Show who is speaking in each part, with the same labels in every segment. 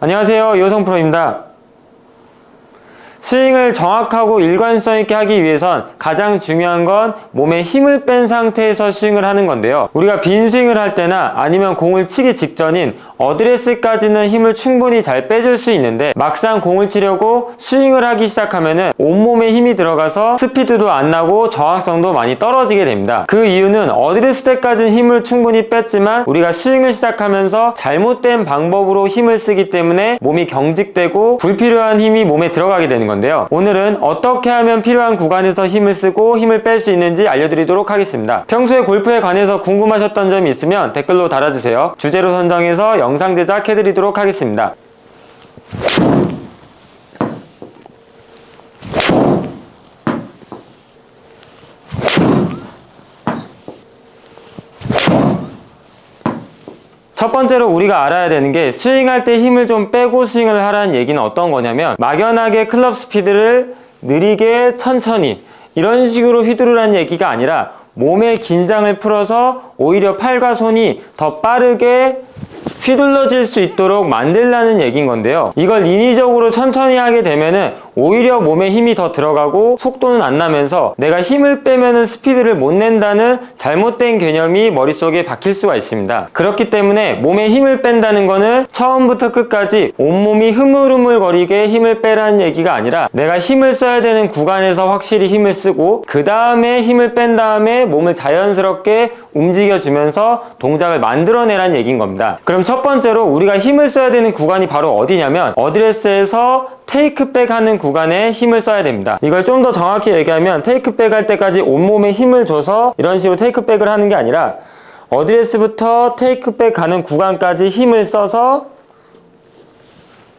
Speaker 1: 안녕하세요, 이호성 프로입니다. 스윙을 정확하고 일관성 있게 하기 위해선 가장 중요한 건 몸에 힘을 뺀 상태에서 스윙을 하는 건데요. 우리가 빈 스윙을 할 때나 아니면 공을 치기 직전인 어드레스까지는 힘을 충분히 잘 빼줄 수 있는데 막상 공을 치려고 스윙을 하기 시작하면은 온몸에 힘이 들어가서 스피드도 안 나고 정확성도 많이 떨어지게 됩니다. 그 이유는 어드레스 때까지는 힘을 충분히 뺐지만 우리가 스윙을 시작하면서 잘못된 방법으로 힘을 쓰기 때문에 몸이 경직되고 불필요한 힘이 몸에 들어가게 되는 건데요. 오늘은 어떻게 하면 필요한 구간에서 힘을 쓰고 힘을 뺄 수 있는지 알려드리도록 하겠습니다. 평소에 골프에 관해서 궁금하셨던 점이 있으면 댓글로 달아주세요. 주제로 선정해서 영상 제작해드리도록 하겠습니다. 첫 번째로 우리가 알아야 되는 게 스윙할 때 힘을 좀 빼고 스윙을 하라는 얘기는 어떤 거냐면 막연하게 클럽 스피드를 느리게 천천히 이런 식으로 휘두르라는 얘기가 아니라 몸의 긴장을 풀어서 오히려 팔과 손이 더 빠르게 휘둘러질 수 있도록 만들라는 얘기인 건데요. 이걸 인위적으로 천천히 하게 되면은 오히려 몸에 힘이 더 들어가고 속도는 안 나면서 내가 힘을 빼면은 스피드를 못 낸다는 잘못된 개념이 머릿속에 박힐 수가 있습니다. 그렇기 때문에 몸에 힘을 뺀다는 거는 처음부터 끝까지 온몸이 흐물흐물거리게 힘을 빼라는 얘기가 아니라 내가 힘을 써야 되는 구간에서 확실히 힘을 쓰고 그 다음에 힘을 뺀 다음에 몸을 자연스럽게 움직여주면서 동작을 만들어내라는 얘기인 겁니다. 그럼 첫 번째로 우리가 힘을 써야 되는 구간이 바로 어디냐면 어드레스에서 테이크백 하는 구간에 힘을 써야 됩니다. 이걸 좀 더 정확히 얘기하면 테이크백 할 때까지 온몸에 힘을 줘서 이런 식으로 테이크백을 하는 게 아니라 어드레스부터 테이크백 가는 구간까지 힘을 써서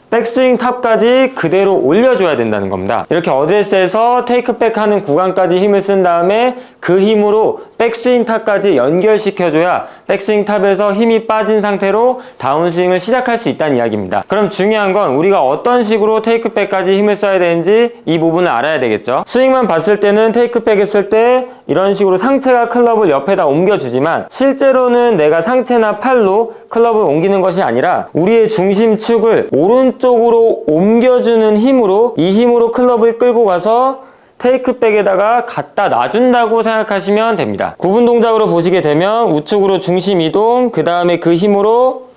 Speaker 1: 백스윙 탑까지 그대로 올려줘야 된다는 겁니다. 이렇게 어드레스에서 테이크백 하는 구간까지 힘을 쓴 다음에 그 힘으로 백스윙 탑까지 연결시켜줘야 백스윙 탑에서 힘이 빠진 상태로 다운스윙을 시작할 수 있다는 이야기입니다. 그럼 중요한 건 우리가 어떤 식으로 테이크백까지 힘을 써야 되는지 이 부분을 알아야 되겠죠. 스윙만 봤을 때는 테이크백 했을 때 이런 식으로 상체가 클럽을 옆에다 옮겨주지만 실제로는 내가 상체나 팔로 클럽을 옮기는 것이 아니라 우리의 중심축을 오른쪽으로 옮겨주는 힘으로 이 힘으로 클럽을 끌고 가서 테이크백에다가 갖다 놔준다고 생각하시면 됩니다. 구분 동작으로 보시게 되면 우측으로 중심 이동, 그 다음에 그 힘으로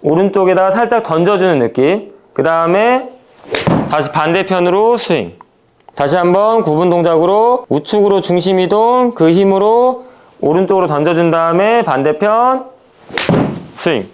Speaker 1: 오른쪽에다가 살짝 던져주는 느낌, 그 다음에 다시 반대편으로 스윙. 다시 한번 구분 동작으로 우측으로 중심 이동, 그 힘으로 오른쪽으로 던져준 다음에 반대편 스윙.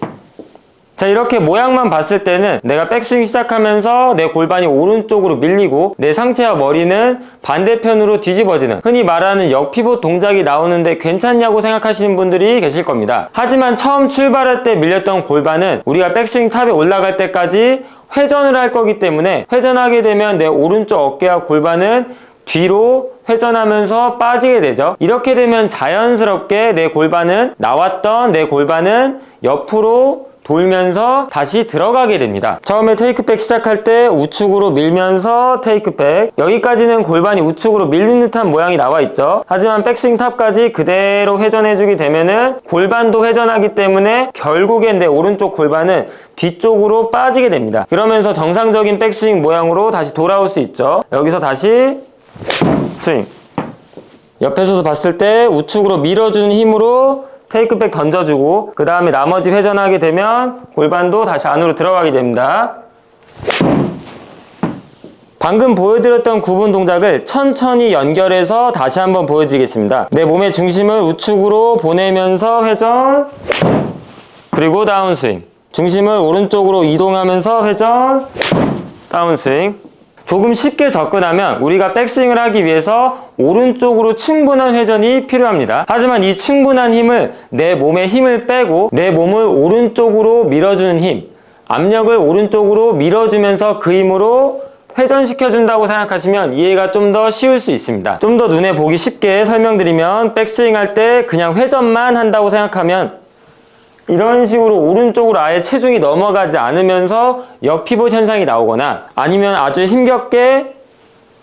Speaker 1: 자, 이렇게 모양만 봤을 때는 내가 백스윙 시작하면서 내 골반이 오른쪽으로 밀리고 내 상체와 머리는 반대편으로 뒤집어지는 흔히 말하는 역피봇 동작이 나오는데 괜찮냐고 생각하시는 분들이 계실 겁니다. 하지만 처음 출발할 때 밀렸던 골반은 우리가 백스윙 탑에 올라갈 때까지 회전을 할 거기 때문에 회전하게 되면 내 오른쪽 어깨와 골반은 뒤로 회전하면서 빠지게 되죠. 이렇게 되면 자연스럽게 내 골반은 나왔던 내 골반은 옆으로 돌면서 다시 들어가게 됩니다. 처음에 테이크백 시작할 때 우측으로 밀면서 테이크백, 여기까지는 골반이 우측으로 밀린 듯한 모양이 나와 있죠. 하지만 백스윙 탑까지 그대로 회전해주게 되면은 골반도 회전하기 때문에 결국엔 내 오른쪽 골반은 뒤쪽으로 빠지게 됩니다. 그러면서 정상적인 백스윙 모양으로 다시 돌아올 수 있죠. 여기서 다시 스윙. 옆에서도 봤을 때 우측으로 밀어주는 힘으로 테이크백 던져주고 그 다음에 나머지 회전하게 되면 골반도 다시 안으로 들어가게 됩니다. 방금 보여드렸던 구분 동작을 천천히 연결해서 다시 한번 보여드리겠습니다. 내 몸의 중심을 우측으로 보내면서 회전, 그리고 다운스윙. 중심을 오른쪽으로 이동하면서 회전, 다운스윙. 조금 쉽게 접근하면 우리가 백스윙을 하기 위해서 오른쪽으로 충분한 회전이 필요합니다. 하지만 이 충분한 힘을 내 몸에 힘을 빼고 내 몸을 오른쪽으로 밀어주는 힘, 압력을 오른쪽으로 밀어주면서 그 힘으로 회전시켜준다고 생각하시면 이해가 좀 더 쉬울 수 있습니다. 좀 더 눈에 보기 쉽게 설명드리면 백스윙 할 때 그냥 회전만 한다고 생각하면 이런 식으로 오른쪽으로 아예 체중이 넘어가지 않으면서 역피봇 현상이 나오거나 아니면 아주 힘겹게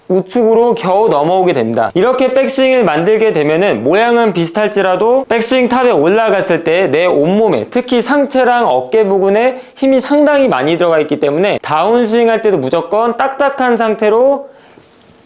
Speaker 1: 우측으로 겨우 넘어오게 됩니다. 이렇게 백스윙을 만들게 되면은 모양은 비슷할지라도 백스윙 탑에 올라갔을 때 내 온몸에, 특히 상체랑 어깨 부분에 힘이 상당히 많이 들어가 있기 때문에 다운스윙 할 때도 무조건 딱딱한 상태로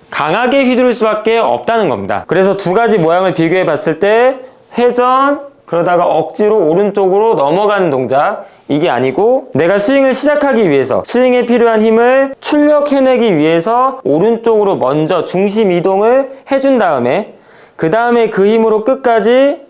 Speaker 1: 강하게 휘두를 수밖에 없다는 겁니다. 그래서 두 가지 모양을 비교해 봤을 때 회전, 그러다가 억지로 오른쪽으로 넘어가는 동작, 이게 아니고 내가 스윙을 시작하기 위해서 스윙에 필요한 힘을 출력해내기 위해서 오른쪽으로 먼저 중심 이동을 해준 다음에 그 다음에 그 힘으로 끝까지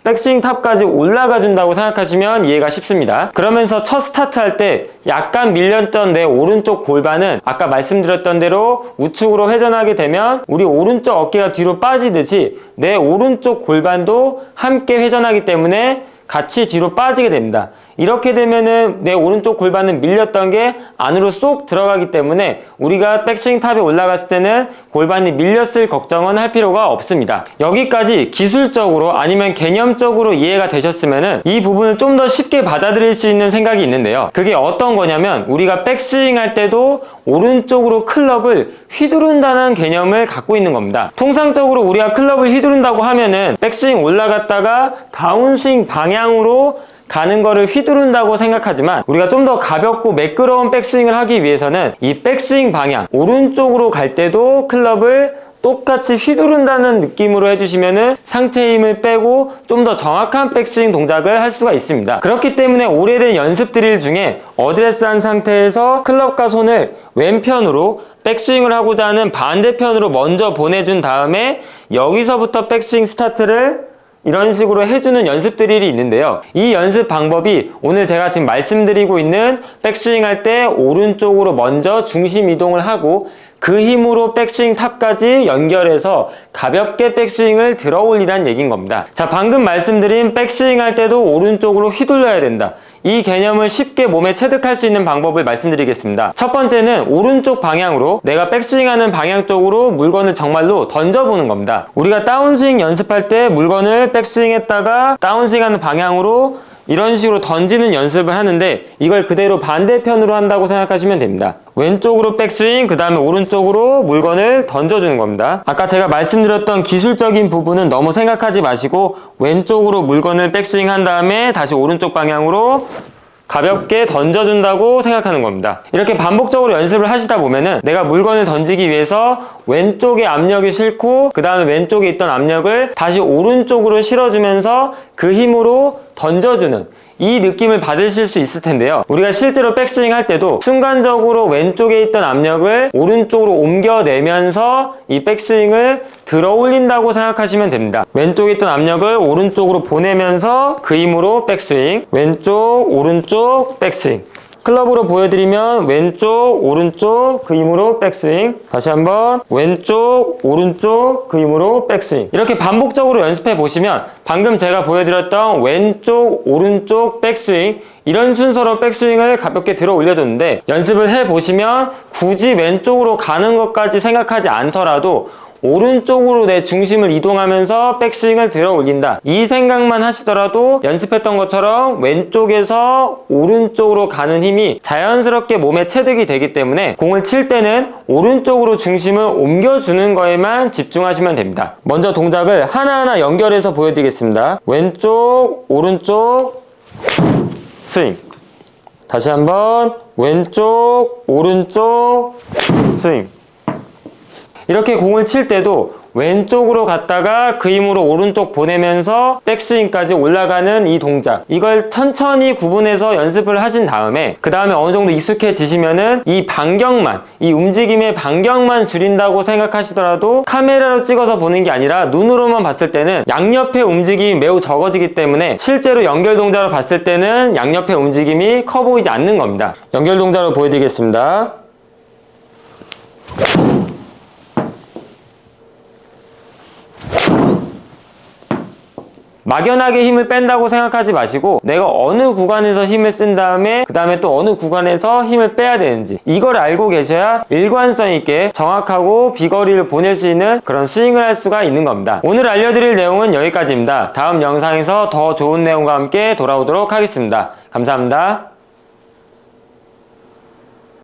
Speaker 1: 백스윙 탑까지 올라가 준다고 생각하시면 이해가 쉽습니다. 그러면서 첫 스타트 할 때 약간 밀렸던 내 오른쪽 골반은 아까 말씀드렸던 대로 우측으로 회전하게 되면 우리 오른쪽 어깨가 뒤로 빠지듯이 내 오른쪽 골반도 함께 회전하기 때문에 같이 뒤로 빠지게 됩니다. 이렇게 되면은 내 오른쪽 골반은 밀렸던 게 안으로 쏙 들어가기 때문에 우리가 백스윙 탑에 올라갔을 때는 골반이 밀렸을 걱정은 할 필요가 없습니다. 여기까지 기술적으로 아니면 개념적으로 이해가 되셨으면은 이 부분을 좀 더 쉽게 받아들일 수 있는 생각이 있는데요. 그게 어떤 거냐면 우리가 백스윙 할 때도 오른쪽으로 클럽을 휘두른다는 개념을 갖고 있는 겁니다. 통상적으로 우리가 클럽을 휘두른다고 하면은 백스윙 올라갔다가 다운스윙 방향으로 가는 거를 휘두른다고 생각하지만 우리가 좀 더 가볍고 매끄러운 백스윙을 하기 위해서는 이 백스윙 방향, 오른쪽으로 갈 때도 클럽을 똑같이 휘두른다는 느낌으로 해주시면은 상체 힘을 빼고 좀 더 정확한 백스윙 동작을 할 수가 있습니다. 그렇기 때문에 오래된 연습 드릴 중에 어드레스한 상태에서 클럽과 손을 왼편으로 백스윙을 하고자 하는 반대편으로 먼저 보내준 다음에 여기서부터 백스윙 스타트를 이런 식으로 해주는 연습 드릴이 있는데요. 이 연습 방법이 오늘 제가 지금 말씀드리고 있는 백스윙 할 때 오른쪽으로 먼저 중심 이동을 하고 그 힘으로 백스윙 탑까지 연결해서 가볍게 백스윙을 들어 올리라는 얘기인 겁니다. 자, 방금 말씀드린 백스윙 할 때도 오른쪽으로 휘둘러야 된다. 이 개념을 쉽게 몸에 체득할 수 있는 방법을 말씀드리겠습니다. 첫 번째는 오른쪽 방향으로 내가 백스윙하는 방향 쪽으로 물건을 정말로 던져보는 겁니다. 우리가 다운스윙 연습할 때 물건을 백스윙했다가 다운스윙하는 방향으로 이런 식으로 던지는 연습을 하는데 이걸 그대로 반대편으로 한다고 생각하시면 됩니다. 왼쪽으로 백스윙, 그 다음에 오른쪽으로 물건을 던져주는 겁니다. 아까 제가 말씀드렸던 기술적인 부분은 너무 생각하지 마시고 왼쪽으로 물건을 백스윙 한 다음에 다시 오른쪽 방향으로 가볍게 던져준다고 생각하는 겁니다. 이렇게 반복적으로 연습을 하시다 보면은 내가 물건을 던지기 위해서 왼쪽에 압력이 싫고 그 다음에 왼쪽에 있던 압력을 다시 오른쪽으로 실어주면서 그 힘으로 던져주는 이 느낌을 받으실 수 있을 텐데요. 우리가 실제로 백스윙 할 때도 순간적으로 왼쪽에 있던 압력을 오른쪽으로 옮겨내면서 이 백스윙을 들어 올린다고 생각하시면 됩니다. 왼쪽에 있던 압력을 오른쪽으로 보내면서 그 힘으로 백스윙, 왼쪽, 오른쪽, 백스윙. 클럽으로 보여드리면 왼쪽, 오른쪽, 그 힘으로 백스윙. 다시 한번 왼쪽, 오른쪽, 그 힘으로 백스윙. 이렇게 반복적으로 연습해 보시면 방금 제가 보여드렸던 왼쪽, 오른쪽, 백스윙 이런 순서로 백스윙을 가볍게 들어 올려줬는데 연습을 해 보시면 굳이 왼쪽으로 가는 것까지 생각하지 않더라도 오른쪽으로 내 중심을 이동하면서 백스윙을 들어 올린다. 이 생각만 하시더라도 연습했던 것처럼 왼쪽에서 오른쪽으로 가는 힘이 자연스럽게 몸에 체득이 되기 때문에 공을 칠 때는 오른쪽으로 중심을 옮겨주는 거에만 집중하시면 됩니다. 먼저 동작을 하나하나 연결해서 보여드리겠습니다. 왼쪽, 오른쪽, 스윙. 다시 한번 왼쪽, 오른쪽, 스윙. 이렇게 공을 칠 때도 왼쪽으로 갔다가 그 힘으로 오른쪽 보내면서 백스윙까지 올라가는 이 동작, 이걸 천천히 구분해서 연습을 하신 다음에 그 다음에 어느 정도 익숙해지시면은 이 반경만, 이 움직임의 반경만 줄인다고 생각하시더라도 카메라로 찍어서 보는 게 아니라 눈으로만 봤을 때는 양옆의 움직임이 매우 적어지기 때문에 실제로 연결 동작으로 봤을 때는 양옆의 움직임이 커 보이지 않는 겁니다. 연결 동작으로 보여드리겠습니다. 막연하게 힘을 뺀다고 생각하지 마시고 내가 어느 구간에서 힘을 쓴 다음에 그 다음에 또 어느 구간에서 힘을 빼야 되는지 이걸 알고 계셔야 일관성 있게 정확하고 비거리를 보낼 수 있는 그런 스윙을 할 수가 있는 겁니다. 오늘 알려드릴 내용은 여기까지입니다. 다음 영상에서 더 좋은 내용과 함께 돌아오도록 하겠습니다. 감사합니다.